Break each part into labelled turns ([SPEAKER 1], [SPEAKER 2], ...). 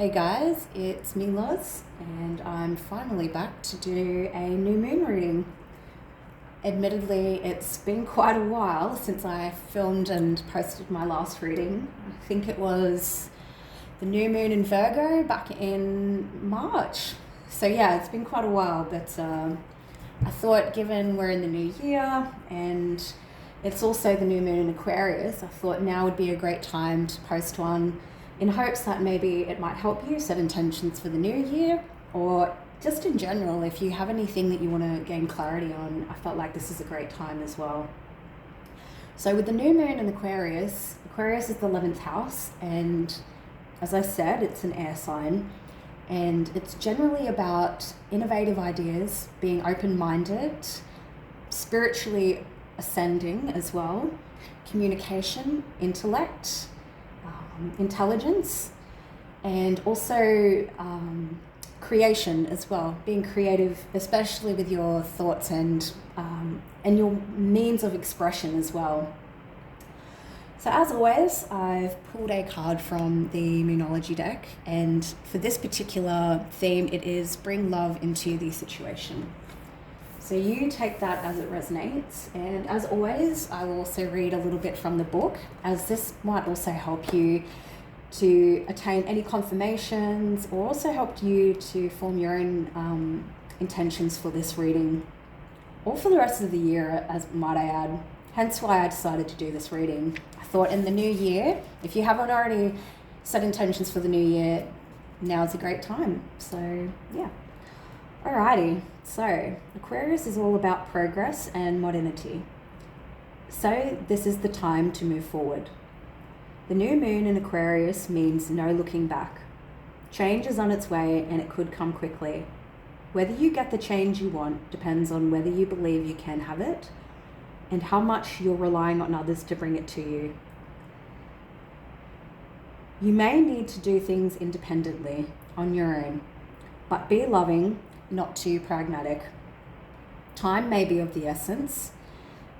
[SPEAKER 1] Hey guys, it's me Loz, and I'm finally back to do a new moon reading. Admittedly, it's been quite a while since I filmed and posted my last reading. I think it was the new moon in Virgo back in March. So yeah, it's been quite a while, but I thought given we're in the new year and it's also the new moon in Aquarius, I thought now would be a great time to post one in hopes that maybe it might help you set intentions for the new year, or just in general, if you have anything that you want to gain clarity on, I felt like this is a great time as well. So with the new moon in Aquarius, Aquarius is the 11th house, and as I said, it's an air sign, and it's generally about innovative ideas, being open-minded, spiritually ascending as well, communication, intellect, intelligence, and also creation as well, being creative, especially with your thoughts and your means of expression as well. So as always, I've pulled a card from the Numerology deck, and for this particular theme, it is bring love into the situation. So you take that as it resonates, and as always, I will also read a little bit from the book, as this might also help you to attain any confirmations, or also help you to form your own intentions for this reading, or for the rest of the year, as might I add. Hence why I decided to do this reading. I thought in the new year, if you haven't already set intentions for the new year, now's a great time. So yeah. Alrighty, so Aquarius is all about progress and modernity. So this is the time to move forward. The new moon in Aquarius means no looking back. Change is on its way and it could come quickly. Whether you get the change you want depends on whether you believe you can have it and how much you're relying on others to bring it to you. You may need to do things independently on your own, but be loving, not too pragmatic. Time may be of the essence,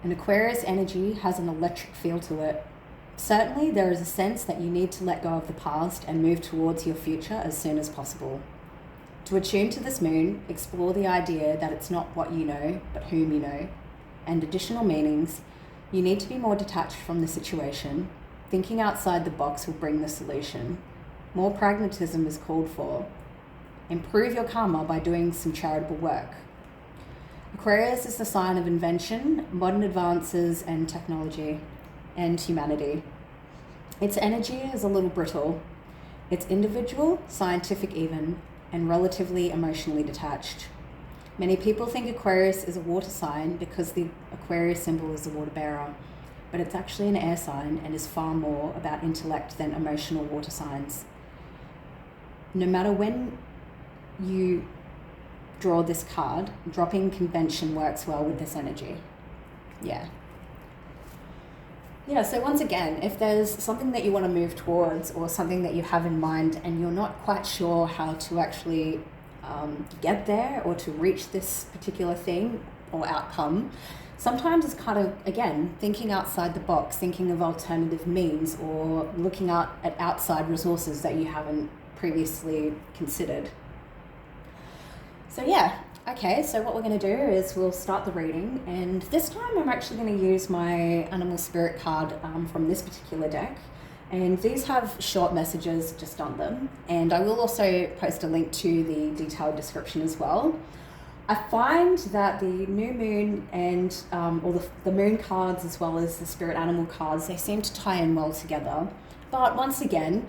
[SPEAKER 1] and Aquarius energy has an electric feel to it. Certainly, there is a sense that you need to let go of the past and move towards your future as soon as possible. To attune to this moon, explore the idea that it's not what you know, but whom you know, and additional meanings. You need to be more detached from the situation. Thinking outside the box will bring the solution. More pragmatism is called for. Improve your karma by doing some charitable work. Aquarius is the sign of invention, modern advances, and technology, and humanity. Its energy is a little brittle. It's individual, scientific even, and relatively emotionally detached. Many people think Aquarius is a water sign because the Aquarius symbol is a water bearer, but it's actually an air sign and is far more about intellect than emotional water signs. No matter when you draw this card, dropping convention works well with this energy. Yeah, so once again, if there's something that you want to move towards or something that you have in mind and you're not quite sure how to actually get there or to reach this particular thing or outcome, sometimes it's kind of, again, thinking outside the box, thinking of alternative means, or looking out at outside resources that you haven't previously considered. So yeah, okay, so what we're going to do is we'll start the reading, and this time I'm actually going to use my animal spirit card from this particular deck, and these have short messages just on them, and I will also post a link to the detailed description as well. I find that the new moon and or the moon cards as well as the spirit animal cards, they seem to tie in well together, but once again,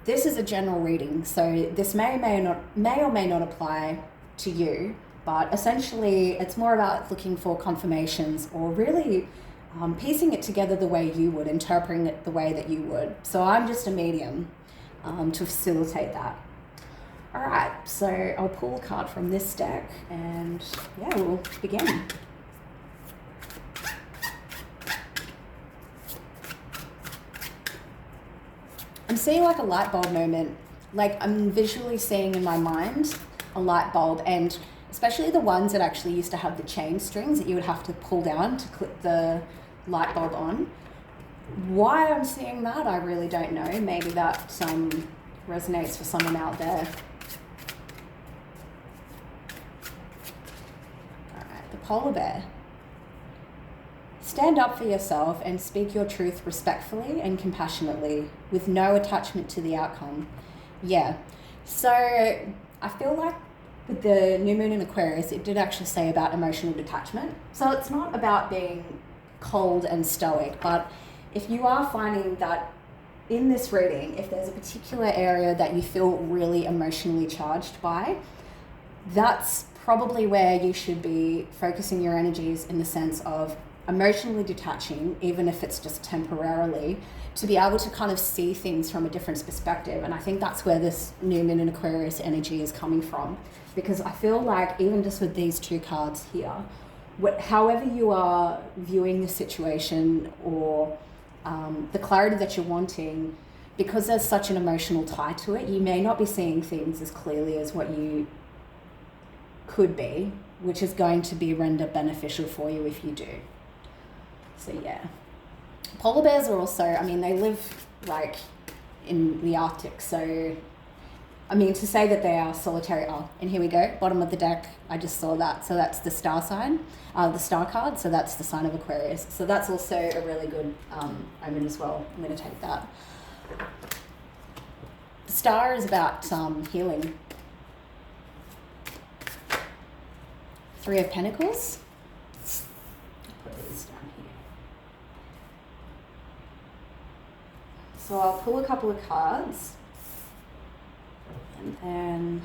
[SPEAKER 1] this is a general reading, so this may or may not apply to you, but essentially it's more about looking for confirmations or really piecing it together the way you would, interpreting it the way that you would. So I'm just a medium to facilitate that. All right, so I'll pull a card from this deck and yeah, we'll begin. I'm seeing like a light bulb moment, like I'm visually seeing in my mind a light bulb, and especially the ones that actually used to have the chain strings that you would have to pull down to clip the light bulb on. Why I'm seeing that, I really don't know. Maybe that resonates for someone out there. All right, the polar bear. Stand up for yourself and speak your truth respectfully and compassionately with no attachment to the outcome. Yeah, so I feel like with the new moon in Aquarius, it did actually say about emotional detachment. So it's not about being cold and stoic, but if you are finding that in this reading, if there's a particular area that you feel really emotionally charged by, that's probably where you should be focusing your energies, in the sense of emotionally detaching, even if it's just temporarily, to be able to kind of see things from a different perspective. And I think that's where this new moon in Aquarius energy is coming from, because I feel like even just with these two cards here, however you are viewing the situation, or the clarity that you're wanting, because there's such an emotional tie to it, you may not be seeing things as clearly as what you could be, which is going to be render beneficial for you if you do. So yeah, polar bears are also, I mean, they live like in the Arctic, so I mean, to say that they are solitary, and here we go, bottom of the deck, I just saw that, so that's the star sign, the star card, so that's the sign of Aquarius, so that's also a really good omen as well. I'm going to take that. The star is about healing. Three of Pentacles. Put these down here. So I'll pull a couple of cards, and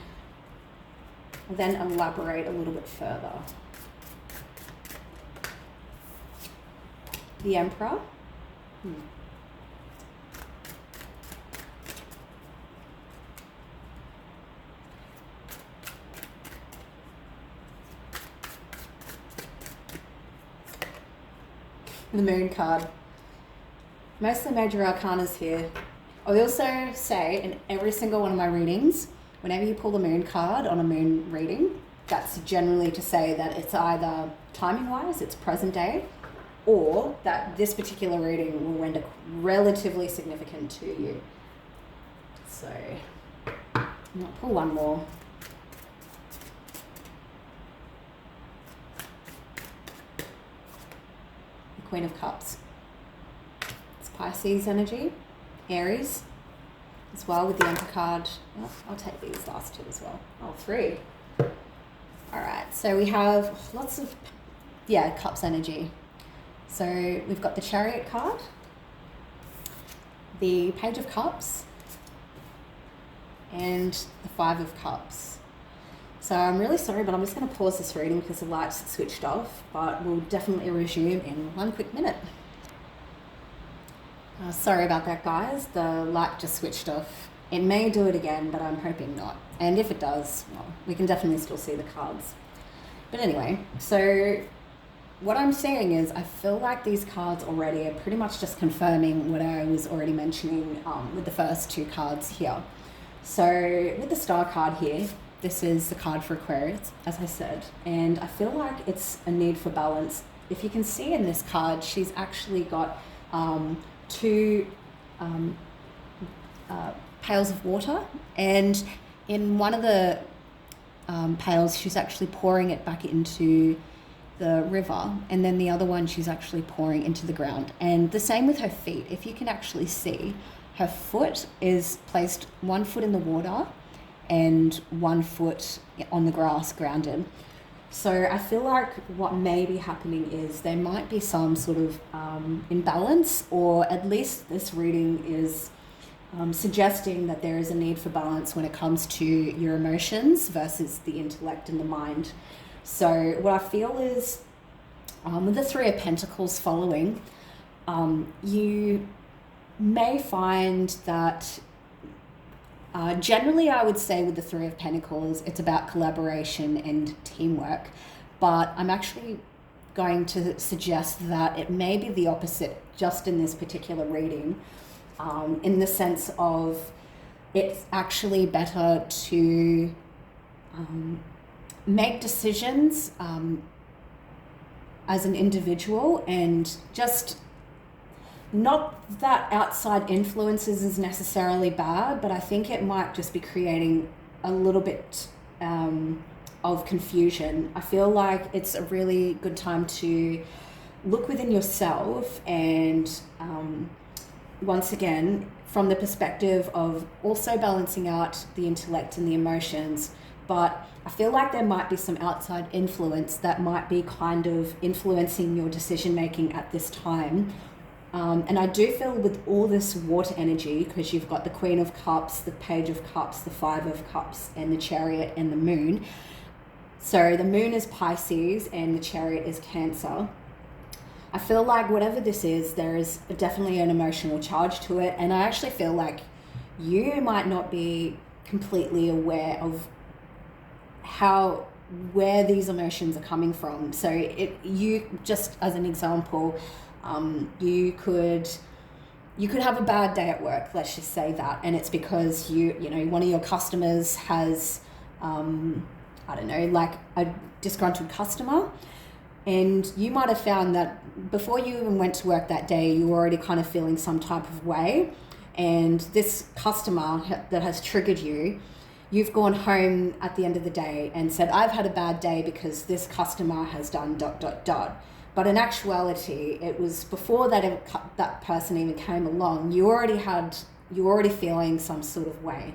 [SPEAKER 1] then elaborate a little bit further. The Emperor. The Moon card. Most of the major arcanas here. I also say in every single one of my readings, whenever you pull the Moon card on a moon reading, that's generally to say that it's either timing-wise, it's present day, or that this particular reading will render relatively significant to you. So, I'll pull one more. The Queen of Cups. It's Pisces energy, Aries, as well with the Emperor card. Oh, I'll take these last two as well. Oh, three. All right, so we have lots of, Cups energy. So we've got the Chariot card, the Page of Cups, and the Five of Cups. So I'm really sorry, but I'm just going to pause this reading because the light's switched off, but we'll definitely resume in one quick minute. Sorry about that, guys. The light just switched off. It may do it again, but I'm hoping not. And if it does, well, we can definitely still see the cards. But anyway, so what I'm saying is I feel like these cards already are pretty much just confirming what I was already mentioning with the first two cards here. So with the Star card here, this is the card for Aquarius, as I said, and I feel like it's a need for balance. If you can see in this card, she's actually got two pails of water, and in one of the pails, she's actually pouring it back into the river, and then the other one she's actually pouring into the ground. And the same with her feet. If you can actually see, her foot is placed 1 foot in the water and 1 foot on the grass, grounded. So I feel like what may be happening is there might be some sort of imbalance, or at least this reading is suggesting that there is a need for balance when it comes to your emotions versus the intellect and the mind. So what I feel is with the Three of Pentacles following, you may find that generally I would say with the Three of Pentacles, it's about collaboration and teamwork, but I'm actually going to suggest that it may be the opposite just in this particular reading, in the sense of it's actually better to make decisions as an individual and just not that outside influences is necessarily bad, but I think it might just be creating a little bit of confusion. I feel like it's a really good time to look within yourself and once again, from the perspective of also balancing out the intellect and the emotions, but I feel like there might be some outside influence that might be kind of influencing your decision making at this time. And I do feel with all this water energy, because you've got the Queen of Cups, the Page of Cups, the Five of Cups, and the Chariot and the Moon. So the Moon is Pisces and the Chariot is Cancer. I feel like whatever this is, there is definitely an emotional charge to it. And I actually feel like you might not be completely aware of where these emotions are coming from. So you, just as an example, you could have a bad day at work, let's just say that, and it's because you know one of your customers has I don't know, like a disgruntled customer, and you might have found that before you even went to work that day, you were already kind of feeling some type of way, and this customer that has triggered you, you've gone home at the end of the day and said, I've had a bad day because this customer has done ... But in actuality, it was before that person even came along, you were already feeling some sort of way.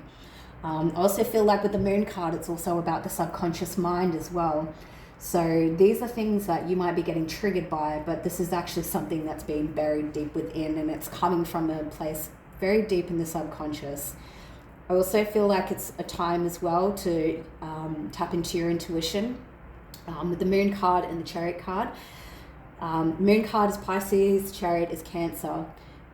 [SPEAKER 1] I also feel like with the Moon card, it's also about the subconscious mind as well. So these are things that you might be getting triggered by, but this is actually something that's been buried deep within, and it's coming from a place very deep in the subconscious. I also feel like it's a time as well to tap into your intuition with the Moon card and the Chariot card. Moon card is Pisces, Chariot is Cancer.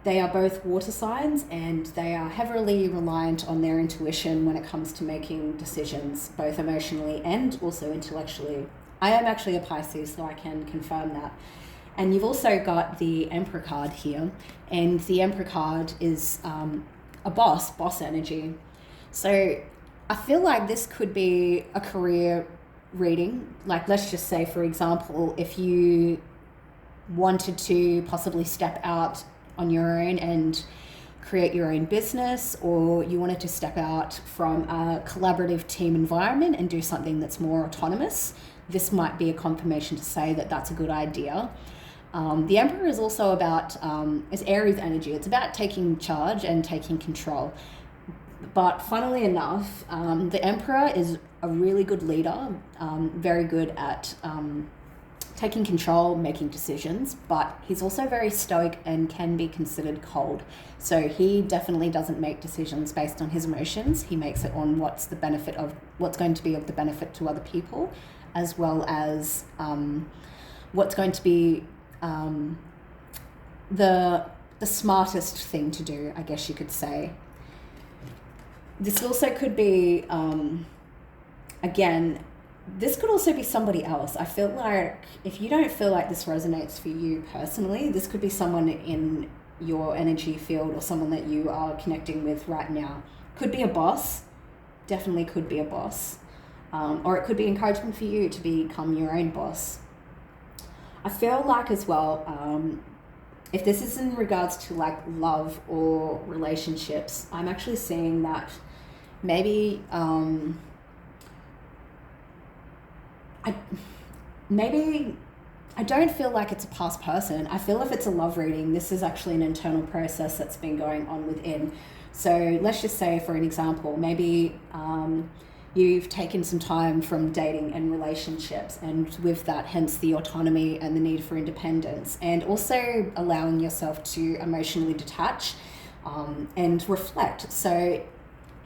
[SPEAKER 1] They are both water signs and they are heavily reliant on their intuition when it comes to making decisions, both emotionally and also intellectually. I am actually a Pisces, so I can confirm that. And you've also got the Emperor card here, and the Emperor card is a boss energy. So I feel like this could be a career reading. Like, let's just say, for example, if you wanted to possibly step out on your own and create your own business, or you wanted to step out from a collaborative team environment and do something that's more autonomous, this might be a confirmation to say that that's a good idea. The Emperor is also about, it's Aries energy. It's about taking charge and taking control. But funnily enough, the Emperor is a really good leader, very good at taking control, making decisions, but he's also very stoic and can be considered cold. So he definitely doesn't make decisions based on his emotions. He makes it on what's going to be of the benefit to other people, as well as what's going to be the smartest thing to do, I guess you could say. This also could be, again, this could also be somebody else. I feel like if you don't feel like this resonates for you personally, this could be someone in your energy field or someone that you are connecting with right now. Could be a boss, definitely could be a boss. Or it could be encouragement for you to become your own boss. I feel like as well, if this is in regards to like love or relationships, I'm actually seeing that maybe I don't feel like it's a past person. I feel if it's a love reading, this is actually an internal process that's been going on within. So let's just say, for an example, maybe you've taken some time from dating and relationships, and with that, hence the autonomy and the need for independence, and also allowing yourself to emotionally detach and reflect. So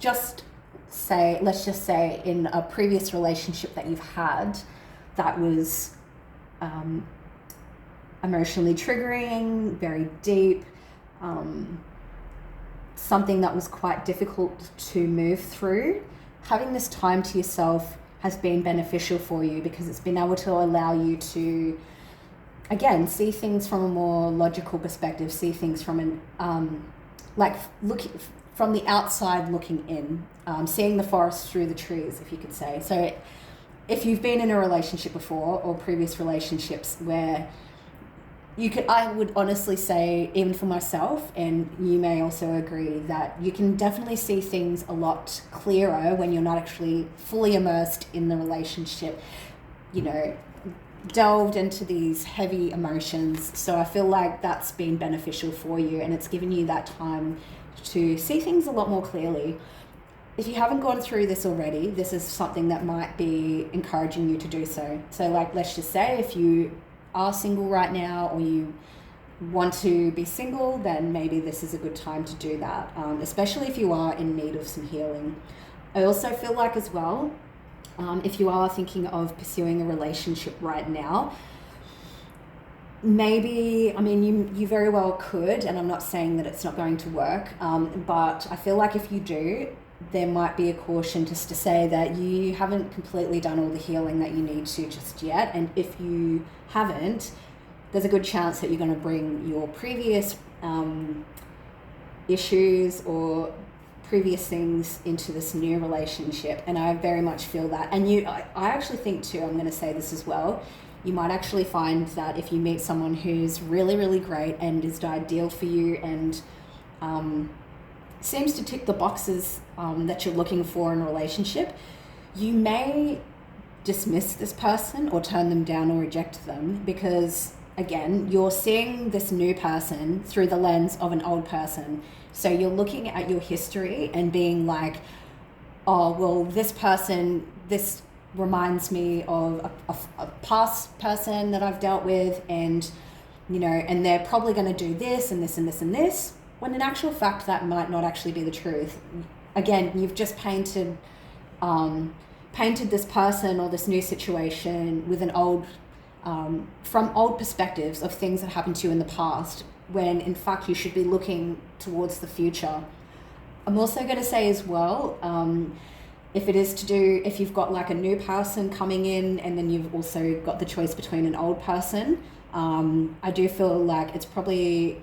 [SPEAKER 1] let's just say in a previous relationship that you've had that was emotionally triggering, very deep, something that was quite difficult to move through, having this time to yourself has been beneficial for you because it's been able to allow you to, again, see things from a more logical perspective, see things from from the outside looking in, seeing the forest through the trees, if you could say. So if you've been in a relationship before or previous relationships where I would honestly say, even for myself, and you may also agree, that you can definitely see things a lot clearer when you're not actually fully immersed in the relationship, you know, delved into these heavy emotions. So I feel like that's been beneficial for you, and it's given you that time to see things a lot more clearly. If you haven't gone through this already, this is something that might be encouraging you to do so. So like, let's just say if you are single right now, or you want to be single, then maybe this is a good time to do that, especially if you are in need of some healing. I also feel like as well, if you are thinking of pursuing a relationship right now, maybe, I mean, you very well could, and I'm not saying that it's not going to work, but I feel like if you do, there might be a caution just to say that you haven't completely done all the healing that you need to just yet. And if you haven't, there's a good chance that you're going to bring your previous issues or previous things into this new relationship. And I very much feel that. And I actually think too, I'm going to say this as well, you might actually find that if you meet someone who's really, really great and is ideal for you and seems to tick the boxes that you're looking for in a relationship, you may dismiss this person or turn them down or reject them because, again, you're seeing this new person through the lens of an old person. So you're looking at your history and being like, oh, well, this person, this reminds me of a past person that I've dealt with, and, you know, and they're probably going to do this and this and this and this, when in actual fact that might not actually be the truth. Again, you've just painted this person or this new situation with an old, from old perspectives of things that happened to you in the past, when in fact you should be looking towards the future. I'm also going to say as well, if you've got like a new person coming in and then you've also got the choice between an old person, I do feel like it's probably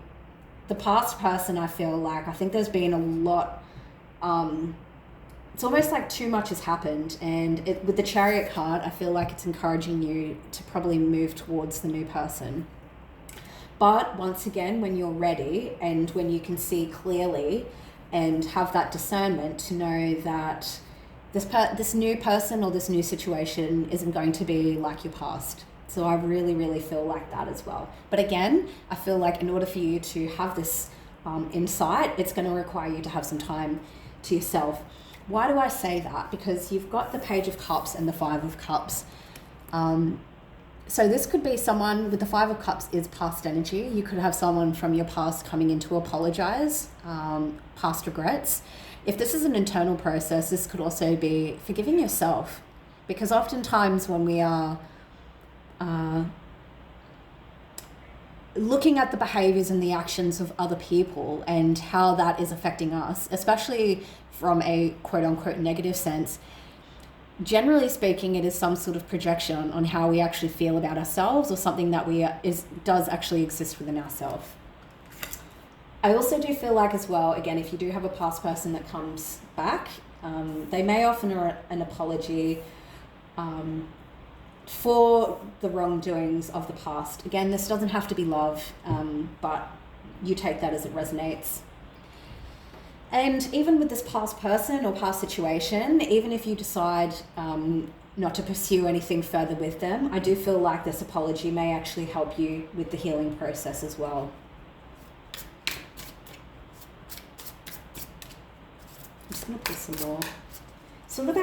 [SPEAKER 1] the past person. I think there's been a lot, it's almost like too much has happened, and with the Chariot card, I feel like it's encouraging you to probably move towards the new person. But once again, when you're ready and when you can see clearly and have that discernment to know that this new person or this new situation isn't going to be like your past. So I really, really feel like that as well. But again, I feel like in order for you to have this insight, it's going to require you to have some time to yourself. Why do I say that? Because you've got the Page of Cups and the Five of Cups. So this could be someone with the Five of Cups is past energy. You could have someone from your past coming in to apologize, past regrets. If this is an internal process, this could also be forgiving yourself. Because oftentimes when we are looking at the behaviors and the actions of other people and how that is affecting us, especially from a quote-unquote negative sense, generally speaking, it is some sort of projection on how we actually feel about ourselves, or something that does actually exist within ourselves. I also do feel like as well, again, if you do have a past person that comes back, they may offer an apology for the wrongdoings of the past. Again, this doesn't have to be love, but you take that as it resonates. And even with this past person or past situation, even if you decide not to pursue anything further with them, I do feel like this apology may actually help you with the healing process as well. I'm just going to put some more. So what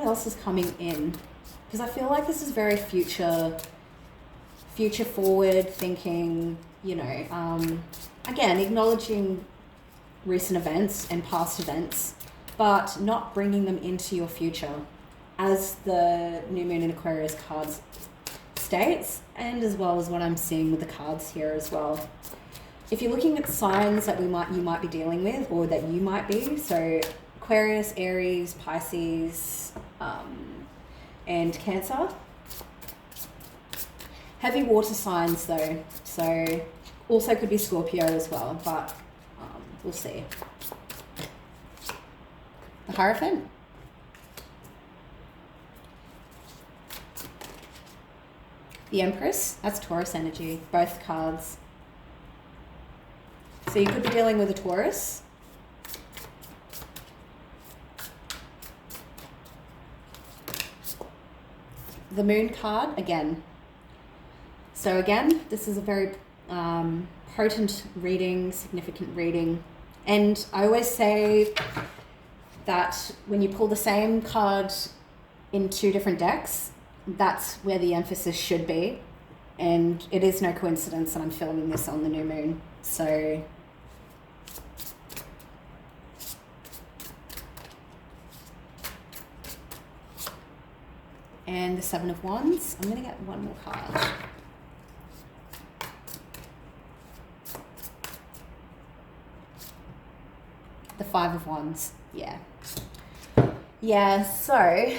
[SPEAKER 1] else is coming in? Because I feel like this is very future forward thinking, you know, again, acknowledging recent events and past events, but not bringing them into your future, as the New Moon in Aquarius cards states, and as well as what I'm seeing with the cards here as well. If you're looking at signs that you might be dealing with, or that you might be, so Aquarius, Aries, Pisces, and Cancer. Heavy water signs though, so also could be Scorpio as well, but we'll see. The Hierophant. The Empress, that's Taurus energy, both cards. So you could be dealing with a Taurus. The Moon card, again. So again, this is a very potent reading, significant reading. And I always say that when you pull the same card in two different decks, that's where the emphasis should be. And it is no coincidence that I'm filming this on the new moon. So and the Seven of Wands. I'm going to get one more card. The Five of Wands. Yeah, so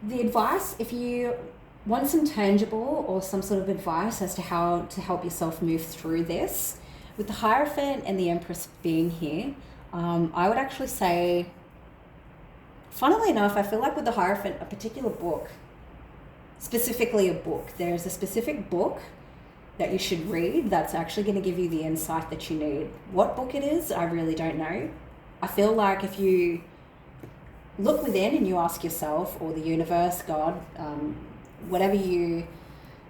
[SPEAKER 1] the advice, if you want some tangible or some sort of advice as to how to help yourself move through this, with the Hierophant and the Empress being here, I would actually say, funnily enough, I feel like with the Hierophant, a particular book, specifically a book, there's a specific book that you should read that's actually going to give you the insight that you need. What book it is, I really don't know. I feel like if you look within and you ask yourself, or the universe, God, whatever you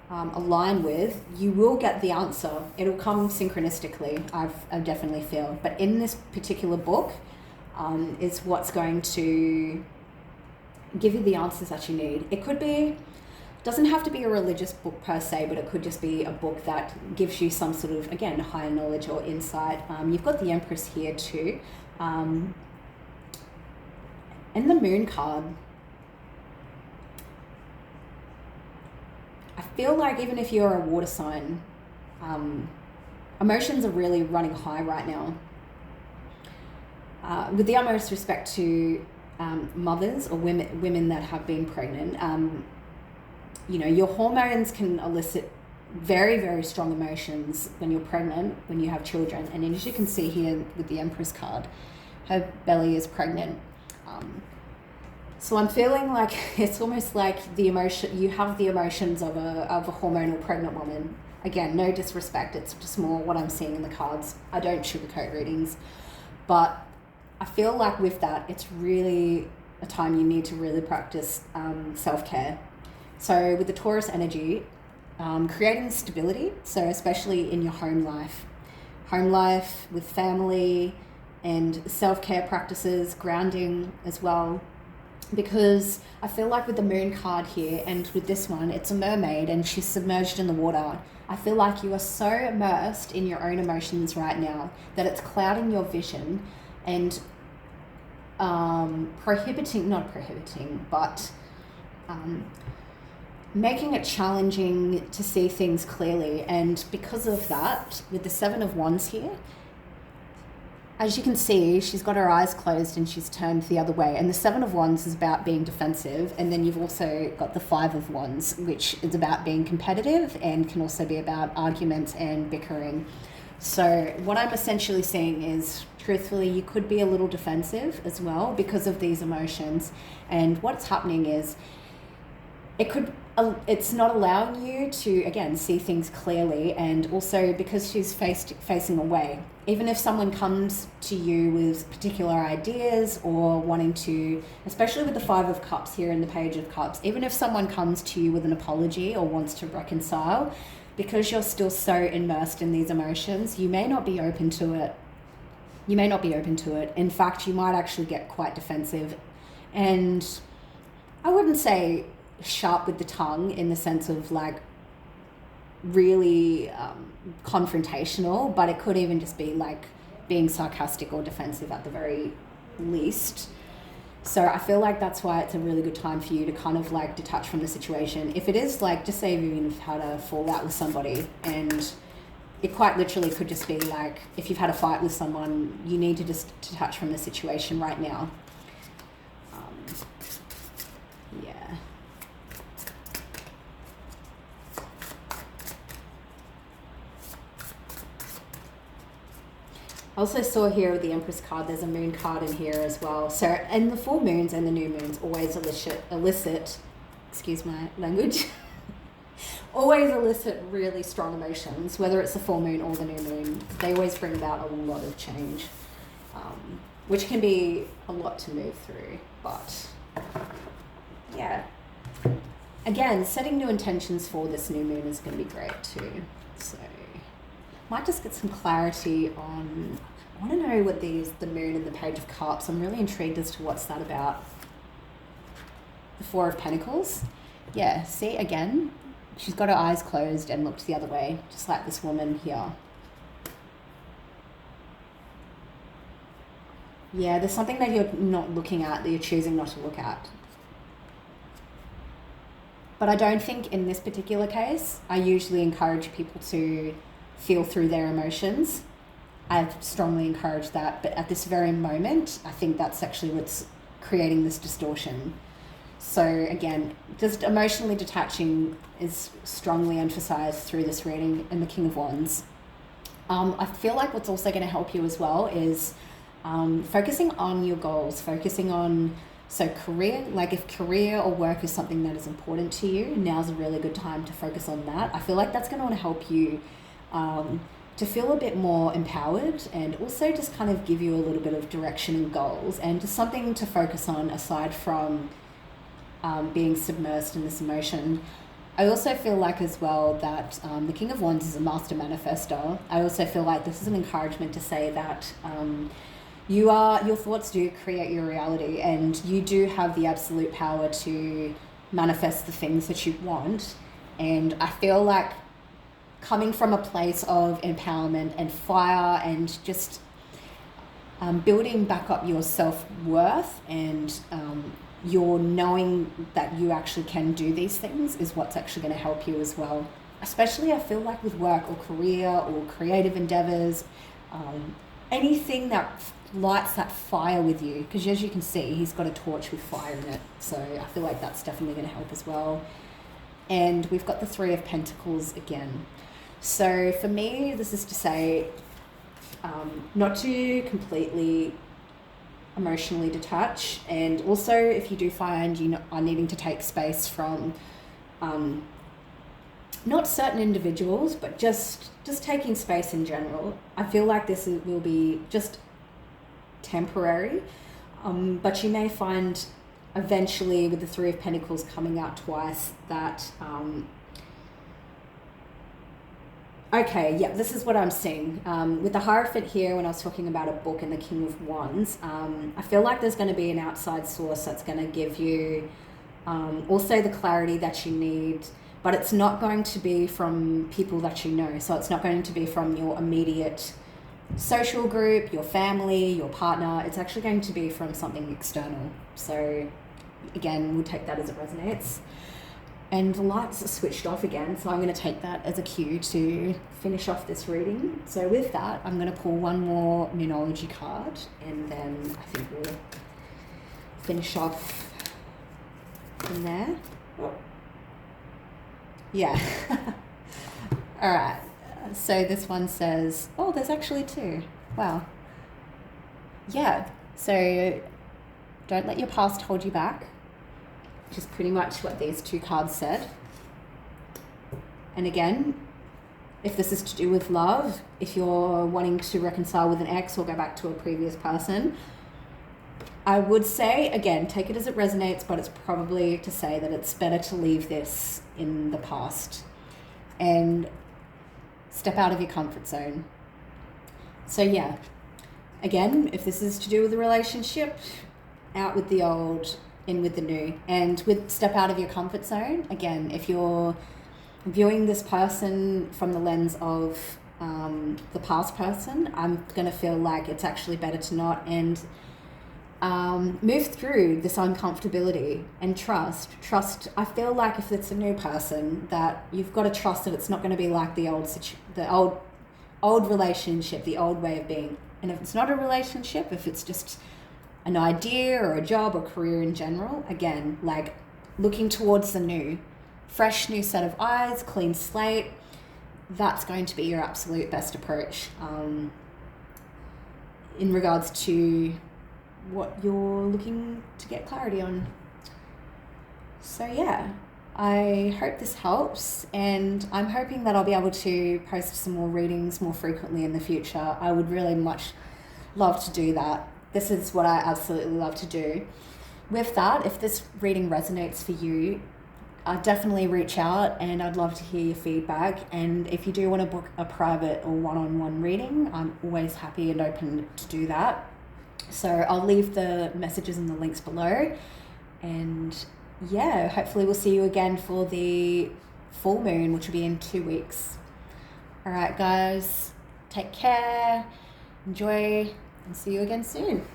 [SPEAKER 1] align with, you will get the answer. It'll come synchronistically, I definitely feel. But in this particular book is what's going to give you the answers that you need. It could be, doesn't have to be a religious book per se, but it could just be a book that gives you some sort of, again, higher knowledge or insight. You've got the Empress here too. And the Moon card, I feel like even if you're a water sign, emotions are really running high right now. With the utmost respect to mothers or women that have been pregnant, you know, your hormones can elicit very, very strong emotions when you're pregnant, when you have children. And as you can see here with the Empress card, her belly is pregnant. So I'm feeling like it's almost like the emotion, you have the emotions of a hormonal pregnant woman. Again, no disrespect, it's just more what I'm seeing in the cards. I don't sugarcoat readings, but I feel like with that, it's really a time you need to really practice self-care. So with the Taurus energy, creating stability, so especially in your home life with family and self-care practices, grounding as well. Because I feel like with the Moon card here and with this one, it's a mermaid and she's submerged in the water. I feel like you are so immersed in your own emotions right now that it's clouding your vision and making it challenging to see things clearly. And because of that, with the Seven of Wands here, as you can see, she's got her eyes closed and she's turned the other way. And the Seven of Wands is about being defensive. And then you've also got the Five of Wands, which is about being competitive and can also be about arguments and bickering. So what I'm essentially seeing is, truthfully, you could be a little defensive as well because of these emotions. And what's happening is it's not allowing you to, again, see things clearly. And also because she's facing away, even if someone comes to you with particular ideas or wanting to, especially with the Five of Cups here and the Page of Cups, even if someone comes to you with an apology or wants to reconcile, because you're still so immersed in these emotions, you may not be open to it. In fact, you might actually get quite defensive. And I wouldn't say sharp with the tongue in the sense of like really confrontational, but it could even just be like being sarcastic or defensive at the very least. So I feel like that's why it's a really good time for you to kind of like detach from the situation. If it is like, just say you've had a fallout with somebody, and it quite literally could just be like, if you've had a fight with someone, you need to just detach from the situation right now. Yeah. I also saw here with the Empress card, there's a Moon card in here as well. So, and the full moons and the new moons always elicit excuse my language, always elicit really strong emotions, whether it's the full moon or the new moon. They always bring about a lot of change, which can be a lot to move through. But yeah, again, setting new intentions for this new moon is going to be great too. So might just get some clarity on, I want to know what the moon and the page of cups, I'm really intrigued as to what's that about. The Four of Pentacles. Yeah, see, again, she's got her eyes closed and looked the other way, just like this woman here. Yeah, there's something that you're not looking at, that you're choosing not to look at. But I don't think in this particular case, I usually encourage people to feel through their emotions. I've strongly encouraged that, but at this very moment, I think that's actually what's creating this distortion. So again, just emotionally detaching is strongly emphasized through this reading in the King of Wands. I feel like what's also going to help you as well is focusing on your goals, focusing on, so career, like if career or work is something that is important to you, now's a really good time to focus on that. I feel like that's going to help you to feel a bit more empowered, and also just kind of give you a little bit of direction and goals, and just something to focus on aside from being submersed in this emotion. I also feel like as well that the King of Wands is a master manifestor. I also feel like this is an encouragement to say that your thoughts do create your reality, and you do have the absolute power to manifest the things that you want. And I feel like coming from a place of empowerment and fire, and just building back up your self-worth, and your knowing that you actually can do these things is what's actually going to help you as well. Especially I feel like with work or career or creative endeavors, anything that lights that fire with you, because as you can see, he's got a torch with fire in it. So I feel like that's definitely going to help as well. And we've got the Three of Pentacles again. So for me, this is to say, not to completely emotionally detach, and also if you do find you are needing to take space from not certain individuals, but just taking space in general, I feel like this will be just temporary, but you may find eventually with the Three of Pentacles coming out twice that okay, yeah, this is what I'm seeing. With the Hierophant here, when I was talking about a book and the King of Wands, I feel like there's going to be an outside source that's going to give you also the clarity that you need, but it's not going to be from people that you know. So it's not going to be from your immediate social group, your family, your partner. It's actually going to be from something external. So again, we'll take that as it resonates. And the lights are switched off again, so I'm going to take that as a cue to finish off this reading. So with that, I'm going to pull one more Numerology card, and then I think we'll finish off from there. Yeah. All right. So this one says, oh, there's actually two. Wow. Yeah. So don't let your past hold you back. Which is pretty much what these two cards said. And again, if this is to do with love, if you're wanting to reconcile with an ex or go back to a previous person, I would say, again, take it as it resonates, but it's probably to say that it's better to leave this in the past and step out of your comfort zone. So yeah, again, if this is to do with a relationship, out with the old, in with the new. And with step out of your comfort zone, again, if you're viewing this person from the lens of the past person, I'm going to feel like it's actually better to not, and move through this uncomfortability and trust. I feel like if it's a new person, that you've got to trust that it's not going to be like the old relationship, the old way of being. And if it's not a relationship, if it's just an idea or a job or career in general, again, like looking towards the new, fresh new set of eyes, clean slate, that's going to be your absolute best approach in regards to what you're looking to get clarity on. So yeah, I hope this helps, and I'm hoping that I'll be able to post some more readings more frequently in the future. I would really much love to do that. This is what I absolutely love to do. With that, if this reading resonates for you, definitely reach out, and I'd love to hear your feedback. And if you do want to book a private or one-on-one reading, I'm always happy and open to do that. So I'll leave the messages and the links below. And yeah, hopefully we'll see you again for the full moon, which will be in 2 weeks. All right, guys, take care, enjoy, and see you again soon.